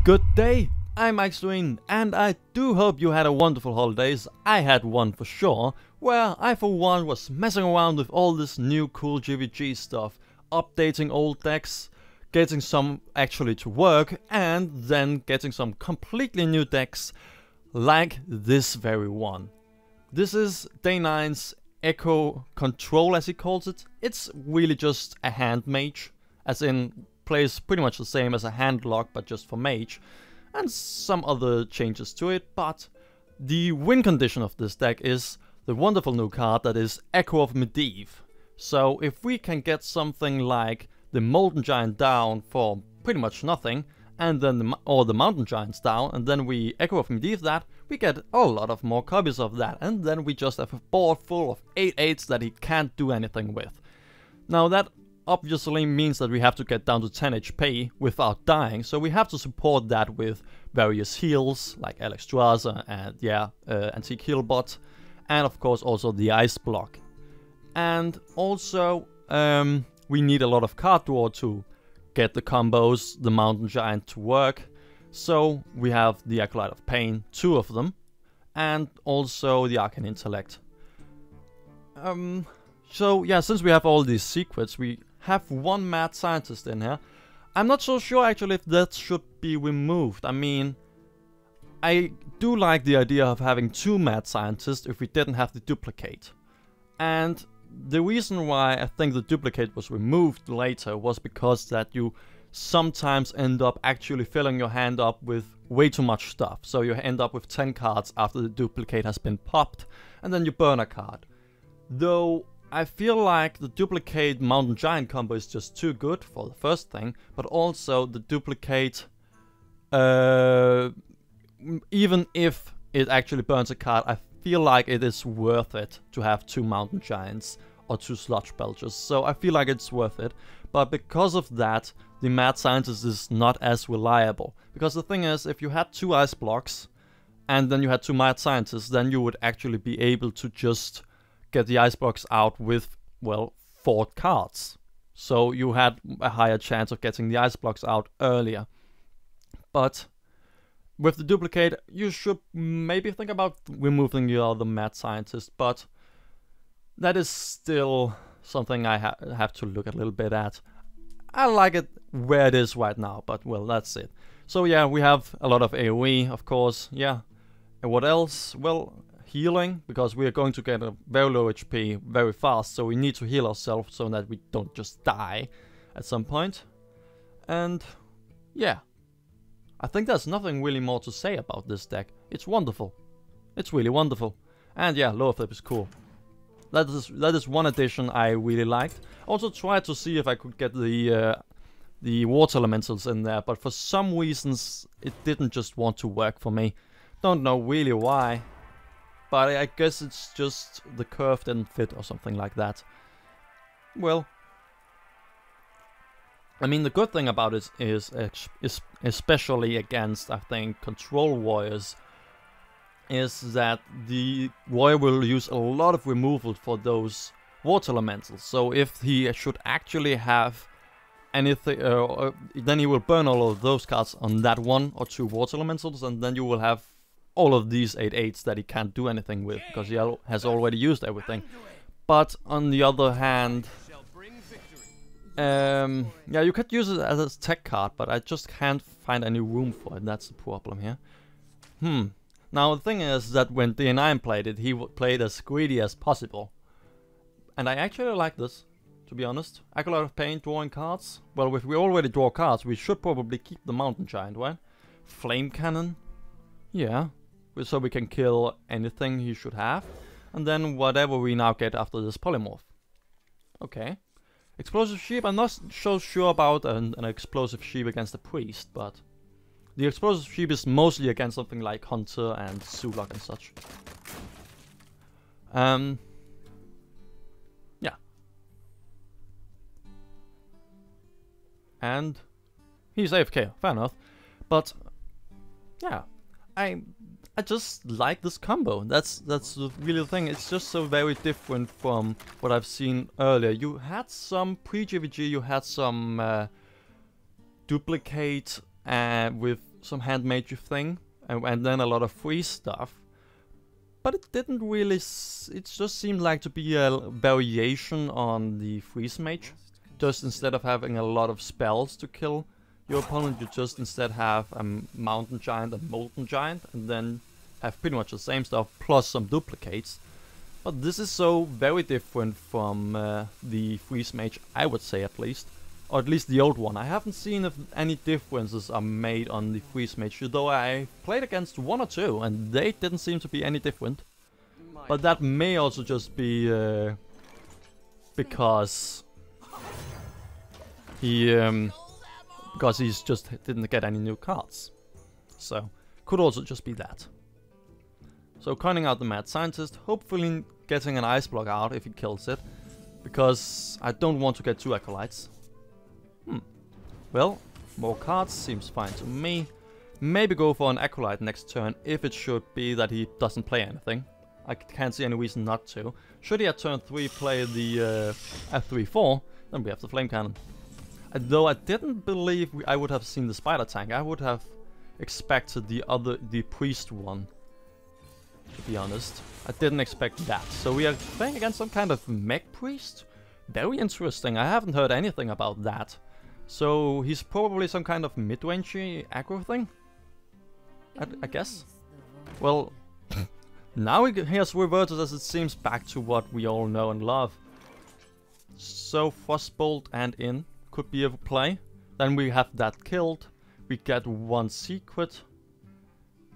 Good day, I'm Hearthstone, and I do hope you had a wonderful holidays. I had one for sure, where I for one was messing around with all this new cool GvG stuff, updating old decks, getting some actually to work, and then getting some completely new decks, like this very one. This is Day 9's Echo Control, as he calls it. It's really just a Handmage, as in plays pretty much the same as a Handlock, but just for Mage, and some other changes to it. But the win condition of this deck is the wonderful new card that is Echo of Medivh. So if we can get something like the Molten Giant down for pretty much nothing, and then the Mountain Giants down, and then we Echo of Medivh that, we get a lot of more copies of that, and then we just have a board full of 8/8s that he can't do anything with. Now that obviously means that we have to get down to 10 HP without dying, so we have to support that with various heals like Alexstrasza and Antique Healbot, and of course also the Ice Block. And also we need a lot of card draw to get the combos, the Mountain Giant to work. So we have the Acolyte of Pain, 2 of them, and also the Arcane Intellect. So yeah, since we have all these secrets, we have one Mad Scientist in here. I'm not so sure actually if that should be removed. I mean, I do like the idea of having 2 Mad Scientists if we didn't have the duplicate. And the reason why I think the duplicate was removed later was because that you sometimes end up actually filling your hand up with way too much stuff. So you end up with 10 cards after the duplicate has been popped, and then you burn a card. Though I feel like the duplicate Mountain Giant combo is just too good for the first thing, but also the duplicate, even if it actually burns a card, I feel like it is worth it to have 2 Mountain Giants or 2 Sludge Belchers, so I feel like it's worth it. But because of that, the Mad Scientist is not as reliable. Because the thing is, if you had 2 Ice Blocks and then you had 2 Mad Scientists, then you would actually be able to just get the Ice Blocks out with, well, 4 cards. So you had a higher chance of getting the Ice Blocks out earlier. But with the duplicate, you should maybe think about removing the other Mad Scientist, but that is still something I have to look a little bit at. I like it where it is right now, but well, that's it. So yeah, we have a lot of AoE, of course, yeah. And what else? Well, healing, because we are going to get a very low HP very fast, so we need to heal ourselves so that we don't just die at some point. And yeah, I think there's nothing really more to say about this deck. It's wonderful. It's really wonderful. And yeah, Lower Flip is cool. That is one addition I really liked. Also tried to see if I could get the Water Elementals in there, but for some reasons it didn't just want to work for me. Don't know really why, but I guess it's just the curve didn't fit or something like that. Well, I mean, the good thing about it is especially against, I think, Control Warriors, is that the warrior will use a lot of removal for those Water Elementals. So if he should actually have anything, then he will burn all of those cards on that 1 or 2 Water Elementals, and then you will have all of these 8/8s that he can't do anything with, because he has already used everything. But on the other hand, yeah, you could use it as a tech card, but I just can't find any room for it. That's the problem here. Now the thing is that when D9 played it, he played as greedy as possible. And I actually like this, to be honest. Acolyte of Pain, drawing cards. Well, if we already draw cards, we should probably keep the Mountain Giant, right? Flame Cannon. Yeah. So we can kill anything he should have. And then whatever we now get after this Polymorph. Okay. Explosive Sheep, I'm not so sure about an Explosive Sheep against a Priest, but the Explosive Sheep is mostly against something like Hunter and Zulak and such. Yeah. And he's AFK, fair enough. But yeah, I just like this combo. That's really the thing. It's just so very different from what I've seen earlier. You had some pre-GvG, you had some duplicate with some handmage thing, and then a lot of free stuff. But it didn't really. It just seemed like to be a variation on the freeze mage. Just instead of having a lot of spells to kill your opponent, you just instead have a mountain giant and molten giant, and then have pretty much the same stuff plus some duplicates. But this is so very different from the freeze mage, I would say at least. Or at least the old one. I haven't seen if any differences are made on the freeze mage, though I played against one or two and they didn't seem to be any different. But that may also just be because he's just didn't get any new cards. So could also just be that. So counting out the mad scientist, hopefully getting an ice block out if he kills it, because I don't want to get 2 acolytes. Well, more cards seems fine to me. Maybe go for an acolyte next turn if it should be that he doesn't play anything. I can't see any reason not to. Should he at turn 3 play the F3-4, then we have the flame cannon. Though I didn't believe I would have seen the spider tank. I would have expected the priest one, to be honest. I didn't expect that. So we are playing against some kind of mech priest? Very interesting. I haven't heard anything about that. So he's probably some kind of mid-rangey aggro thing? I guess? Well, now he has reverted, as it seems, back to what we all know and love. So Frostbolt and in could be a play. Then we have that killed. We get 1 secret.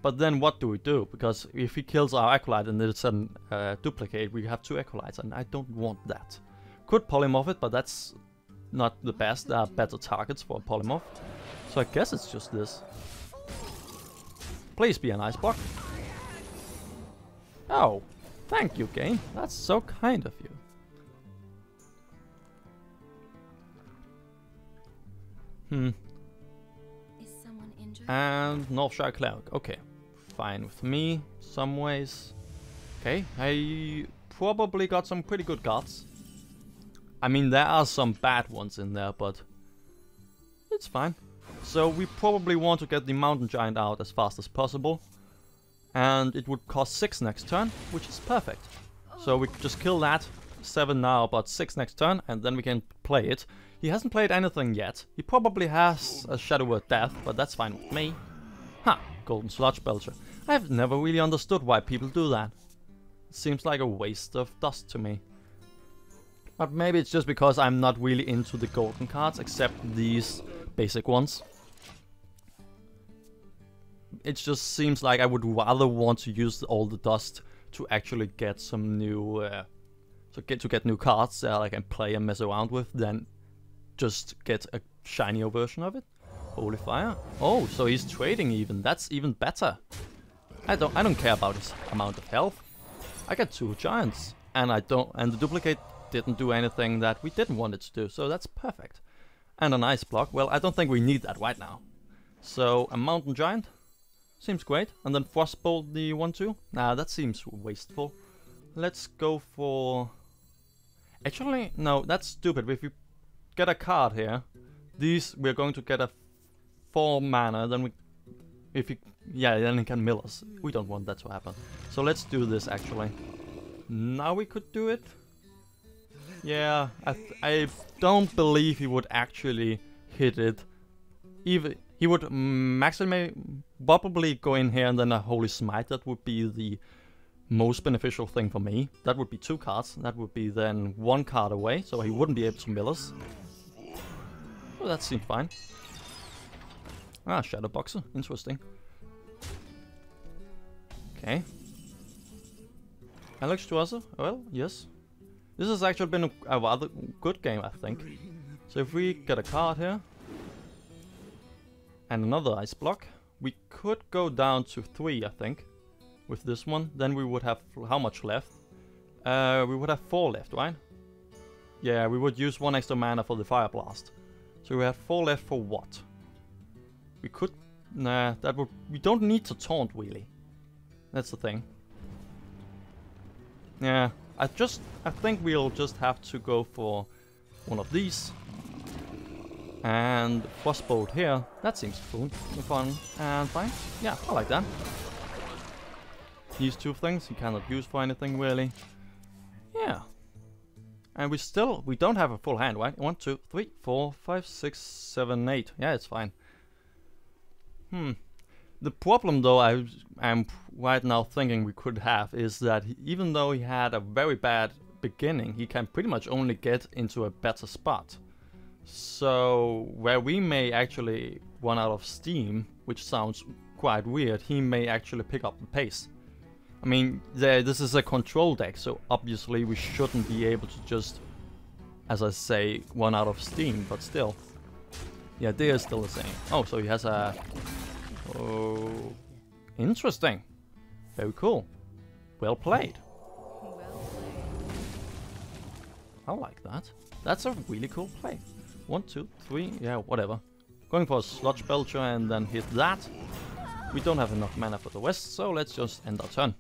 But then what do we do? Because if he kills our acolyte and it's a duplicate, we have 2 acolytes, and I don't want that. Could polymorph it, but that's not the best. There are better targets for a polymorph. So I guess it's just this. Please be an ice block. Oh, thank you, game. That's so kind of you. Is someone injured? And Northshire Cleric. Okay, fine with me, some ways. Okay, I probably got some pretty good cards. I mean, there are some bad ones in there, but it's fine. So we probably want to get the mountain giant out as fast as possible. And it would cost 6 next turn, which is perfect. So we just kill that, 7 now, but 6 next turn, and then we can play it. He hasn't played anything yet. He probably has a Shadow Word Death, but that's fine with me. Ha! Golden Sludge Belcher. I've never really understood why people do that. It seems like a waste of dust to me. But maybe it's just because I'm not really into the golden cards, except these basic ones. It just seems like I would rather want to use all the dust to actually get some new, to get new cards that I can play and mess around with, than just get a shinier version of it. Holy fire! Oh, so he's trading even. That's even better. I don't care about his amount of health. I got 2 giants, and the duplicate didn't do anything that we didn't want it to do, so that's perfect. And an ice block. Well, I don't think we need that right now. So a mountain giant seems great, and then Frostbolt the 1/2. Nah, that seems wasteful. Let's go for. Actually, no, that's stupid. If we get a card here, we're going to get a 4 mana. Then then he can mill us. We don't want that to happen. So let's do this actually. Now we could do it. Yeah, I don't believe he would actually hit it. He would maximally probably go in here and then a Holy Smite. That would be the most beneficial thing for me. That would be 2 cards. That would be then 1 card away, so he wouldn't be able to mill us. Well, that seemed fine. Ah, Shadow Boxer. Interesting. Okay. Alex Dwasser? Well, yes. This has actually been a rather good game, I think. So if we get a card here, and another ice block, we could go down to 3, I think, with this one. Then we would have how much left? We would have 4 left, right? Yeah, we would use 1 extra mana for the Fire Blast. So we have 4 left for what? We could... Nah, that would... We don't need to taunt, really. That's the thing. Yeah, I think we'll just have to go for one of these. And Frostbolt here, that seems fun and fine. Yeah, I like that. These two things he cannot use for anything really. Yeah. And we don't have a full hand, right? 1, 2, 3, 4, 5, 6, 7, 8. Yeah, it's fine. The problem though I'm right now thinking we could have is that even though he had a very bad beginning, he can pretty much only get into a better spot. So where we may actually run out of steam, which sounds quite weird, he may actually pick up the pace. I mean, this is a control deck, so obviously we shouldn't be able to just, as I say, run out of steam, but still. The idea is still the same. Oh, so he has a... Oh... Interesting. Very cool. Well played. I like that. That's a really cool play. 1, 2, 3, yeah, whatever. Going for a Sludge Belcher and then hit that. We don't have enough mana for the West, so let's just end our turn.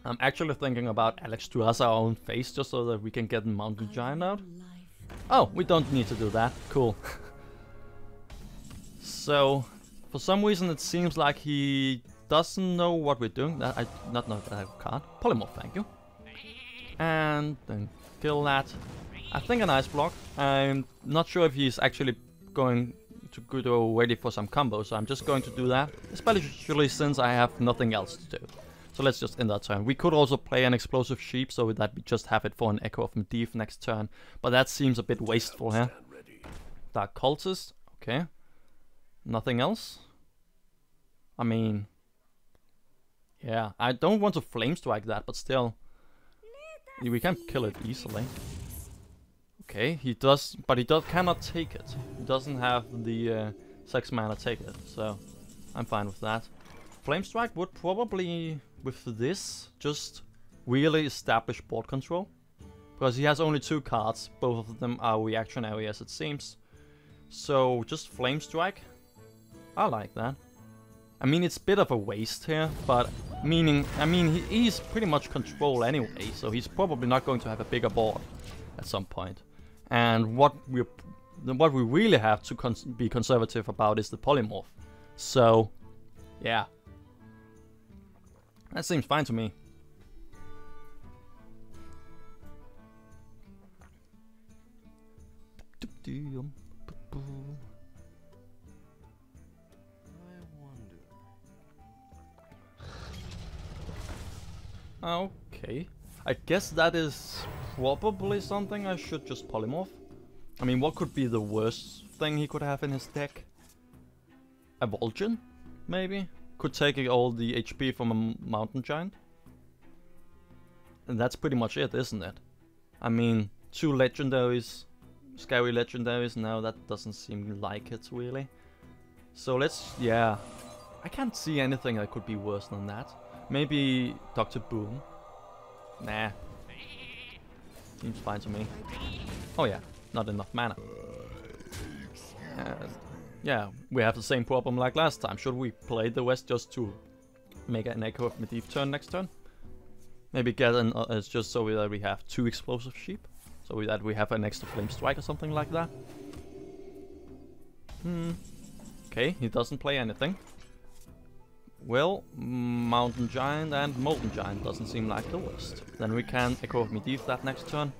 I'm actually thinking about Alex to us our own face just so that we can get the Mountain Giant out. Oh, we don't need to do that. Cool. So, for some reason it seems like he doesn't know what we're doing. Not that I have a card. Polymorph, thank you. And then kill that. I think a nice block. I'm not sure if he's actually going to go ready for some combos, so I'm just going to do that. Especially since I have nothing else to do. So let's just end our turn. We could also play an Explosive Sheep so that we just have it for an Echo of Medivh next turn. But that seems a bit wasteful here. Dark Cultist, okay. Nothing else? I mean... Yeah, I don't want to Flame Strike that, but still. We can kill it easily. Okay, he does, but he cannot take it. He doesn't have the 6 mana take it, so I'm fine with that. Flame Strike would probably, with this, just really establish board control. Because he has only 2 cards, both of them are reactionary as it seems. So just Flame Strike, I like that. I mean, it's a bit of a waste here, but he's pretty much control anyway, so he's probably not going to have a bigger board at some point. And what we really have to be conservative about is the Polymorph. So, yeah. That seems fine to me. Okay. I guess that is probably something I should just polymorph. I mean, what could be the worst thing he could have in his deck? A Vol'jin, maybe? Could take all the HP from a Mountain Giant. And that's pretty much it, isn't it? I mean, 2 legendaries, scary legendaries, no, that doesn't seem like it really. So let's, yeah, I can't see anything that could be worse than that. Maybe Dr. Boom. Nah. Seems fine to me. Oh yeah, not enough mana. Yeah, we have the same problem like last time. Should we play the West just to make an Echo of Medivh turn next turn? Maybe get an just so that we have 2 Explosive Sheep. So that we have an extra Flame Strike or something like that. Okay, he doesn't play anything. Well, Mountain Giant and Molten Giant doesn't seem like the worst. Then we can Echo of Medivh that next turn.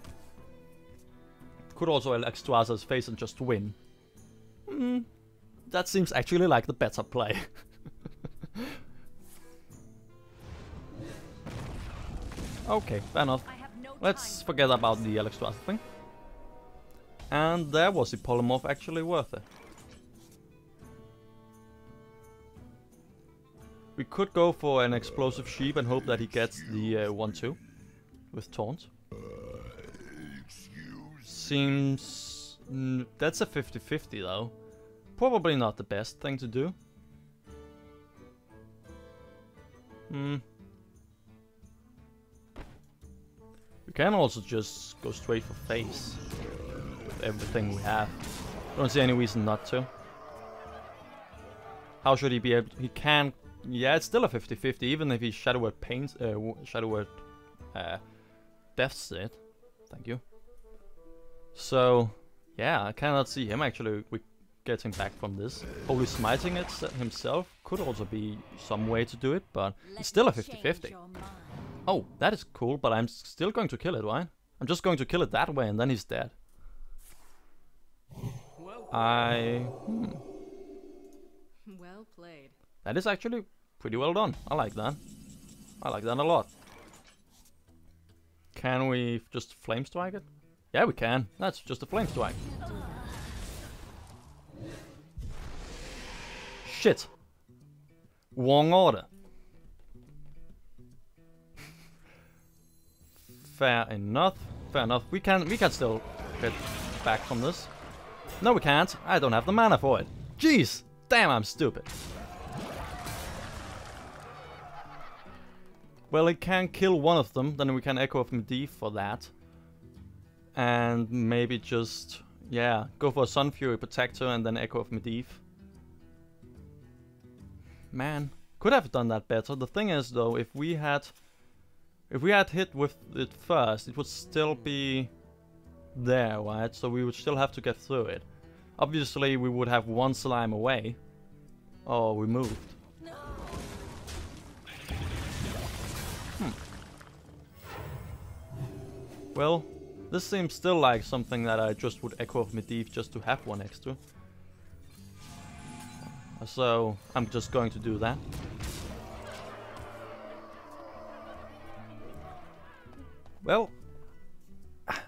Could also Alex Tuasa's face and just win. That seems actually like the better play. Okay, fair enough. Let's forget about the Alex Tuasa thing. And there was the Polymorph actually worth it. We could go for an Explosive Sheep and hope that he gets the 1-2 with Taunt. Seems... that's a 50-50 though. Probably not the best thing to do. We can also just go straight for face with everything we have. Don't see any reason not to. How should he be able to... He can... Yeah, it's still a 50-50, even if he Shadow Word pains... Shadow Word... deaths it. Thank you. So, yeah, I cannot see him actually getting back from this. Only smiting it himself could also be some way to do it, but it's still a 50-50. Oh, that is cool, but I'm still going to kill it, right? I'm just going to kill it that way and then he's dead. Well played. That is actually pretty well done. I like that. I like that a lot. Can we just flame strike it? Yeah, we can. That's just a flame strike. Shit. Wrong order. Fair enough. Fair enough. We can still get back from this. No, we can't. I don't have the mana for it. Jeez. Damn, I'm stupid. Well, it can kill one of them, then we can Echo of Medivh for that. And maybe just, yeah, go for a Sun Fury Protector and then Echo of Medivh. Man, could have done that better. The thing is though, if we had hit with it first, it would still be there, right? So we would still have to get through it. Obviously, we would have one slime away. Oh, we moved. Well, this seems still like something that I just would Echo of Medivh just to have one extra. So, I'm just going to do that. Well,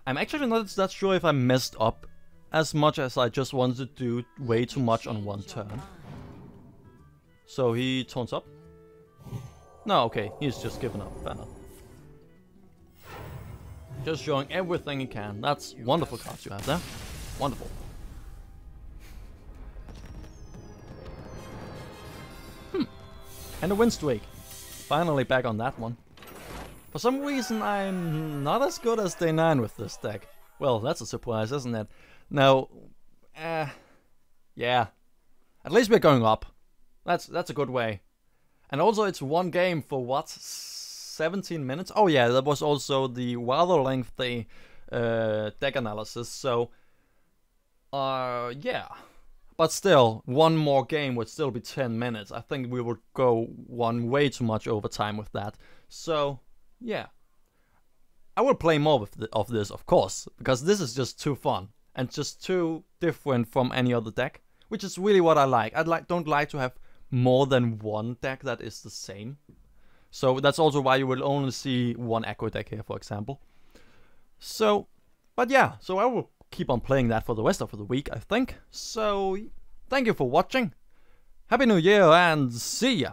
I'm actually not that sure if I messed up as much as I just wanted to do way too much on one turn. So he turns up. No, okay, he's just given up. Fair enough. Just showing everything he can. That's wonderful cards you have there. Wonderful. And a win streak. Finally back on that one. For some reason I'm not as good as day 9 with this deck. Well, that's a surprise, isn't it? Now, yeah. At least we're going up. That's a good way. And also it's one game for what? 17 minutes? Oh yeah, that was also the rather lengthy deck analysis, so yeah. But still, one more game would still be 10 minutes. I think we would go one way too much over time with that. So, yeah. I will play more of this, of course, because this is just too fun and just too different from any other deck, which is really what I like. Don't like to have more than one deck that is the same. So that's also why you will only see one Echo deck here, for example. So, but yeah, so I will keep on playing that for the rest of the week, I think. So, thank you for watching. Happy New Year and see ya!